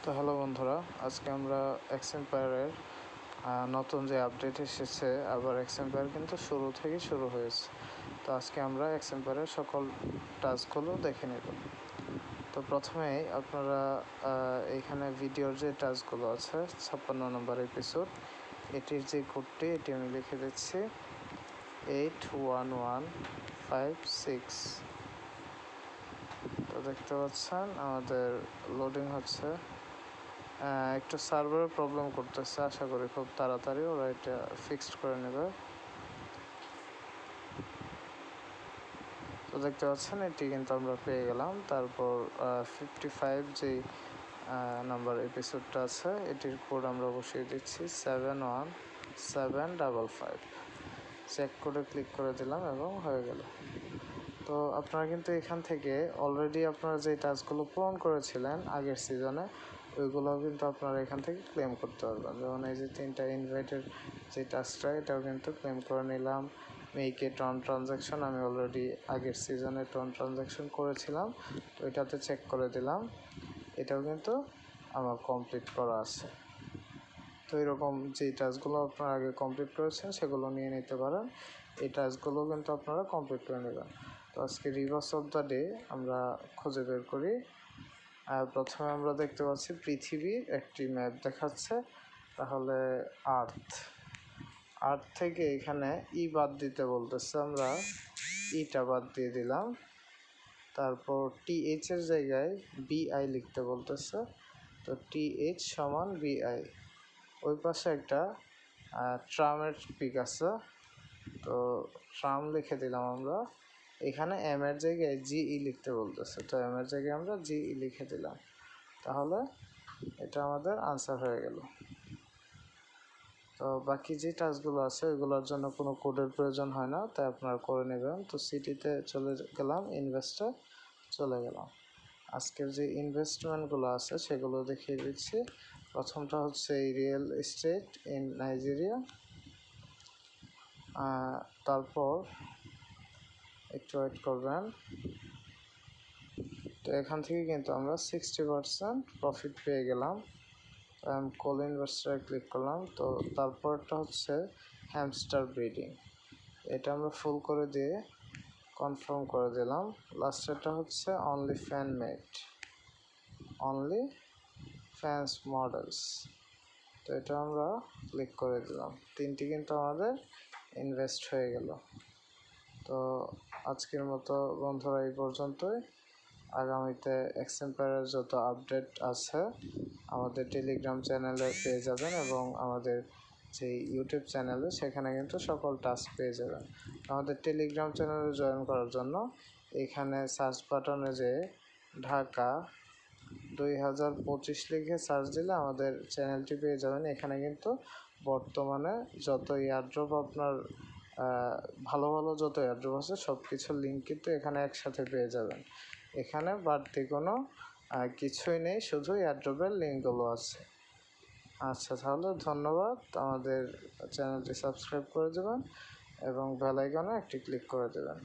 তো হ্যালো বন্ধুরা, আজকে আমরা এক্সএম্পায়ারের নতুন যে আপডেট এসেছে, আবার এক্সএম্পায়ার কিন্তু শুরু থেকে শুরু হয়েছে। তো আজকে আমরা এক্সএম্পায়ারের সকল টাস্কগুলো দেখে নেব। তো প্রথমেই আপনারা এইখানে ভিডিওর যে টাস্কগুলো আছে 56 নম্বর এপিসোড, এটির যে কোডটি এটি আমি লিখে দিচ্ছি 811556। তো দেখতে পাচ্ছেন আমাদের লোডিং হচ্ছে। একটু সার্ভারের প্রবলেম করতেছে, আশা করি খুব তাড়াতাড়ি ওরা এটা ফিক্সড করে নেবে। তো দেখতে পাচ্ছেন এটি কিন্তু আমরা পেয়ে গেলাম। তারপর 55 যেই নাম্বার এপিসোডটা আছে এটির কোড আমরা বসিয়ে দিচ্ছি 71755। চেক করে ক্লিক করে দিলাম এবং হয়ে গেল। তো আপনারা কিন্তু এখান থেকে অলরেডি আপনারা যে টাস্কগুলো পূরণ করেছিলেন আগের সিজনে, ওইগুলোও কিন্তু আপনারা এখান থেকে ক্লেম করতে পারবেন। যেমন এই যে 3টা ইনভাইটের যে টাস্কটা, এটাও কিন্তু ক্লেম করে নিলাম। মেইকে টন ট্রানজ্যাকশন আমি অলরেডি আগের সিজনে টন ট্রানজ্যাকশন করেছিলাম, তো এটাতে চেক করে দিলাম, এটাও কিন্তু আমার কমপ্লিট করা আছে। তো এরকম যে টাস্কগুলো আপনারা আগে কমপ্লিট করেছেন সেগুলো নিয়ে নিতে পারেন। এই টাস্কগুলো কিন্তু আপনারা কমপ্লিট করে নেবেন। তো আজকে রিভার্স অফ দ্য ডে আমরা খুঁজে বের করি। প্রথমে আমরা দেখতে পাচ্ছি পৃথিবীর একটি ম্যাপ দেখাচ্ছে, তাহলে আর্থ থেকে এখানে বাদ দিতে বলতেছে, আমরা ইটা বাদ দিয়ে দিলাম। তারপর TH এর জায়গায় BI লিখতে বলতেছে, তো TH সমান BI। ওই পাশে একটা ট্রামের পিক আছে, তো ট্রাম লিখে দিলাম আমরা। এখানে M এর জায়গায় GE লিখতে বলতেছে, তো M এর জায়গায় আমরা GE লিখে দিলাম। তাহলে এটা আমাদের আনসার হয়ে গেল। তো বাকি যে টাস্কগুলো আছে ওইগুলোর জন্য কোনো কোডের প্রয়োজন হয় না, তাই আপনারা করে নেবেন। তো সিটিতে চলে গেলাম, ইনভেস্টে চলে গেলাম। আজকের যে ইনভেস্টমেন্টগুলো আছে সেগুলো দেখিয়ে দিচ্ছি। প্রথমটা হচ্ছে এই রিয়েল এস্টেট ইন নাইজেরিয়া। তারপর একটু ওয়েট করবেন। তো এখান থেকে কিন্তু আমরা 60% প্রফিট পেয়ে গেলাম। কল ইনভেস্টারে ক্লিক করলাম। তো তারপরটা হচ্ছে হ্যামস্টার ব্রিডিং, এটা আমরা ফুল করে দিয়ে কনফার্ম করে দিলাম। লাস্টেরটা হচ্ছে only fan made, only fans models, তো এটা আমরা ক্লিক করে দিলাম। তিনটি কিন্তু আমাদের ইনভেস্ট হয়ে গেল। তো আজকের মতো বন্ধুরা এই পর্যন্তই। আগামীতে এক্সএম্পায়ারের যত আপডেট আছে আমাদের টেলিগ্রাম চ্যানেলে পেয়ে যাবেন, এবং আমাদের যে ইউটিউব চ্যানেলে সেখানে কিন্তু সকল টাস্ক পেয়ে যাবেন। আমাদের টেলিগ্রাম চ্যানেলে জয়েন করার জন্য এখানে সার্চ বাটনে যে ঢাকা 2025 লিখে সার্চ দিলে আমাদের চ্যানেলটি পেয়ে যাবেন। এখানে কিন্তু বর্তমানে যত এয়ারড্রপ আপনার ভালো ভালো যত এয়ারড্রপ আছে সব কিছুর লিঙ্ক কিন্তু এখানে একসাথে পেয়ে যাবেন। এখানে বাড়তি কোনো কিছুই নেই, শুধু এয়ারড্রপের লিঙ্কগুলো আছে। আচ্ছা, তাহলে ধন্যবাদ। আমাদের চ্যানেলটি সাবস্ক্রাইব করে দেবেন এবং বেল আইকনে একটি ক্লিক করে দেবেন।